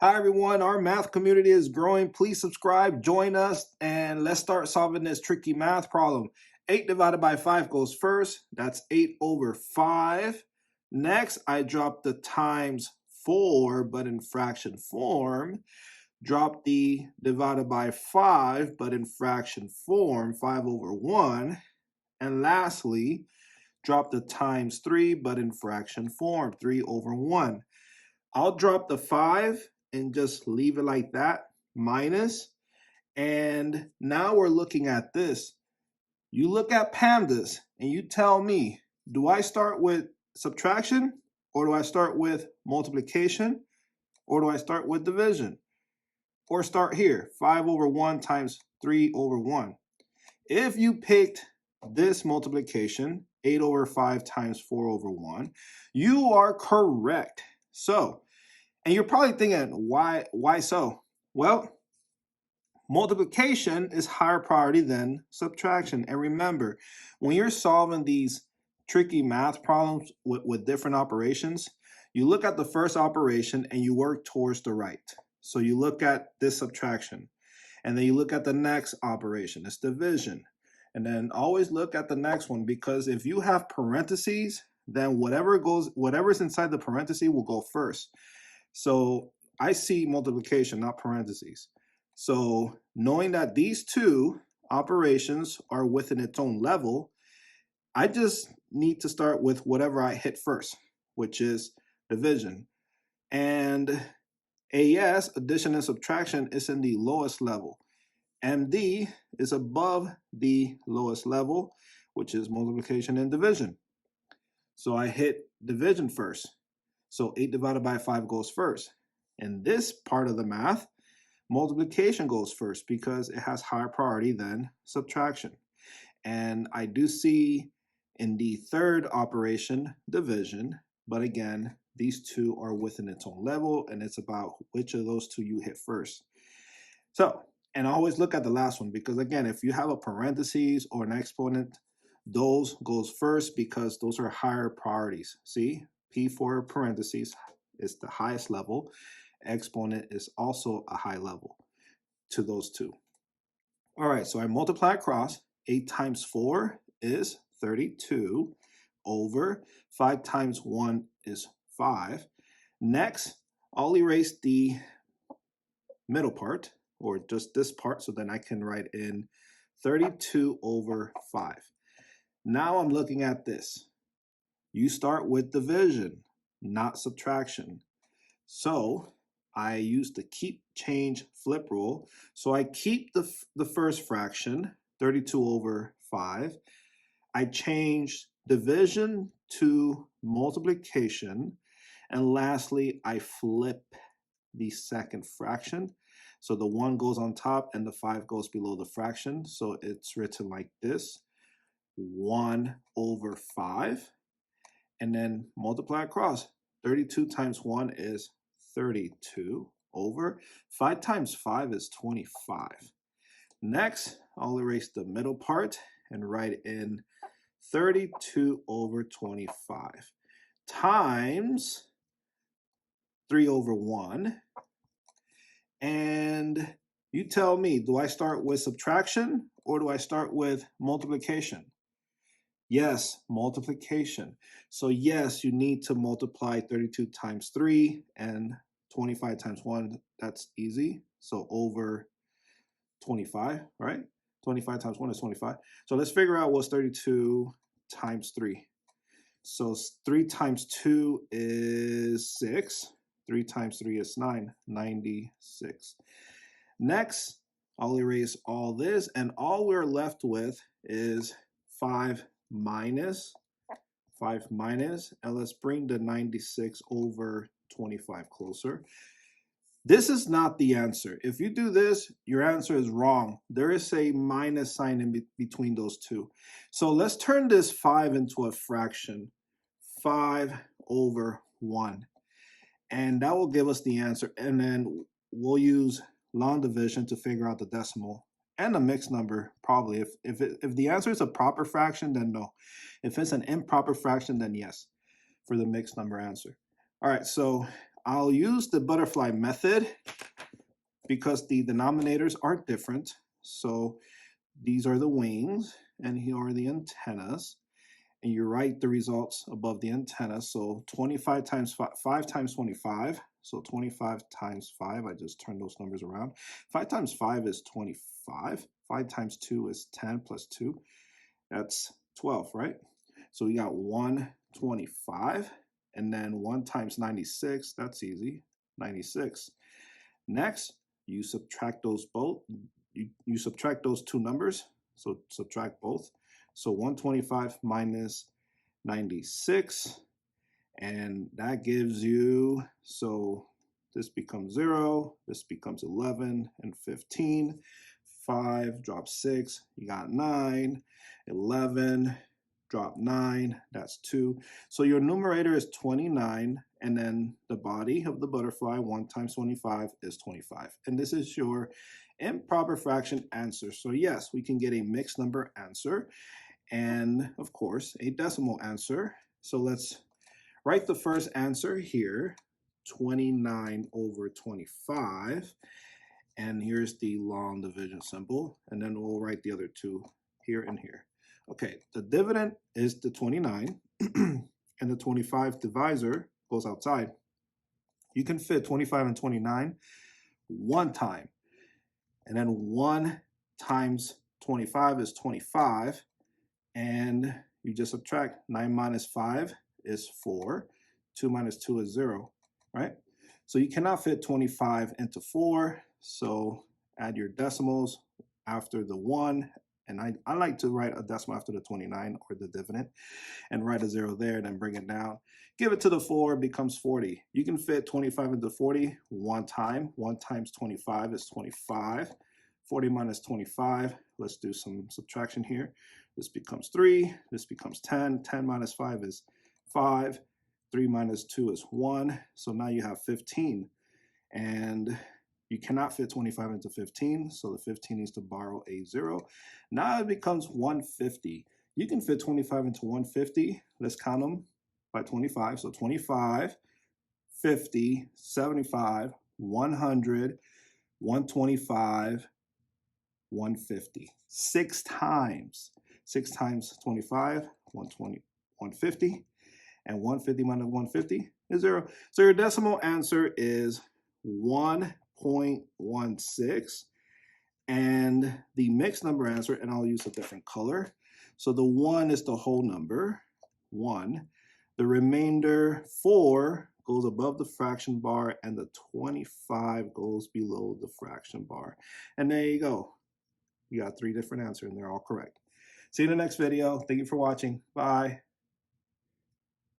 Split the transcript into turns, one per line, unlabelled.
Hi everyone, our math community is growing. Please subscribe, join us, and let's start solving this tricky math problem. 8 divided by 5 goes first. That's 8 over 5. Next, I drop the times 4, but in fraction form. Drop the divided by 5, but in fraction form, 5 over 1. And lastly, drop the times 3, but in fraction form, 3 over 1. I'll drop the 5 and just leave it like that, minus. And now we're looking at this. You look at pandas and you tell me, do I start with subtraction or do I start with multiplication or do I start with division? Or start here, 5 over 1 times 3 over 1. If you picked this multiplication, 8 over 5 times 4 over 1, you are correct. So, and you're probably thinking, why so? Well, multiplication is higher priority than subtraction. And remember, when you're solving these tricky math problems with different operations, you look at the first operation and you work towards the right. So you look at this subtraction, and then you look at the next operation, it's division. And then always look at the next one, because if you have parentheses, then whatever's inside the parentheses will go first. So I see multiplication, not parentheses. So knowing that these two operations are within its own level, I just need to start with whatever I hit first, which is division. And AS, addition and subtraction, is in the lowest level. MD is above the lowest level, which is multiplication and division. So I hit division first. So 8 divided by 5 goes first. In this part of the math, multiplication goes first because it has higher priority than subtraction. And I do see in the third operation division, but again, these two are within its own level, and it's about which of those two you hit first. So, and always look at the last one, because again, if you have a parentheses or an exponent, those goes first because those are higher priorities. See, P for parentheses is the highest level. Exponent is also a high level to those two. All right, so I multiply across. 8 times 4 is 32 over 5 times 1 is 5. Next, I'll erase the middle part, or just this part, so then I can write in 32 over 5. Now I'm looking at this. You start with division, not subtraction. So I use the keep, change, flip rule. So I keep the first fraction, 32 over 5. I change division to multiplication. And lastly, I flip the second fraction. So the 1 goes on top and the 5 goes below the fraction. So it's written like this, 1 over 5. And then multiply across. 32 times 1 is 32 over 5 times 5 is 25. Next, I'll erase the middle part and write in 32 over 25 times 3 over 1. And you tell me, do I start with subtraction or do I start with multiplication? Yes, multiplication. So yes, you need to multiply 32 times 3 and 25 times 1. That's easy. So over 25, right? 25 times 1 is 25. So let's figure out what's 32 times 3. So 3 times 2 is 6. 3 times 3 is 9, 96. Next, I'll erase all this, and all we're left with is 5 minus, and let's bring the 96 over 25 closer. This is not the answer. If you do this, your answer is wrong. There is a minus sign in between those two. So let's turn this 5 into a fraction, 5 over 1. And that will give us the answer. And then we'll use long division to figure out the decimal and a mixed number, probably. If the answer is a proper fraction, then no. If it's an improper fraction, then yes, for the mixed number answer. All right, so I'll use the butterfly method because the denominators are different. So these are the wings, and here are the antennas. And you write the results above the antenna. So 25 times 5 times 25. So 25 times 5, I just turn those numbers around. 5 times 5 is 25. 5 times 2 is 10 plus 2. That's 12, right? So we got 125. And then 1 times 96, that's easy, 96. Next, you subtract those both. You subtract those two numbers, so subtract both. So 125 minus 96, and that gives you, so this becomes 0, this becomes 11 and 15. 5, drop 6, you got 9, 11, drop 9, that's 2. So your numerator is 29, and then the body of the butterfly, 1 times 25 is 25. And this is your improper fraction answer. So yes, we can get a mixed number answer, and of course, a decimal answer. So let's write the first answer here, 29 over 25. And here's the long division symbol, and then we'll write the other two here and here. Okay, the dividend is the 29, and the 25 divisor goes outside. You can fit 25 and 29 one time, and then 1 times 25 is 25, and you just subtract. 9 minus 5 is 4, 2 minus 2 is 0, right? So you cannot fit 25 into 4, so add your decimals after the 1, and I like to write a decimal after the 29 or the dividend, and write a 0 there, then bring it down. Give it to the 4, it becomes 40. You can fit 25 into 40 one time. 1 times 25 is 25. 40 minus 25, let's do some subtraction here. This becomes 3, this becomes 10. 10 minus 5 is 5. 3 minus 2 is 1. So now you have 15. And you cannot fit 25 into 15, so the 15 needs to borrow a 0. Now it becomes 150. You can fit 25 into 150. Let's count them by 25. So 25, 50, 75, 100, 125, 150. 6 times. 6 times 25, 120, 150. And 150 minus 150 is 0. So your decimal answer is 1.16. And the mixed number answer, and I'll use a different color. So the 1 is the whole number, 1. The remainder, 4, goes above the fraction bar, and the 25 goes below the fraction bar. And there you go. You got 3 different answers, and they're all correct. See you in the next video. Thank you for watching. Bye.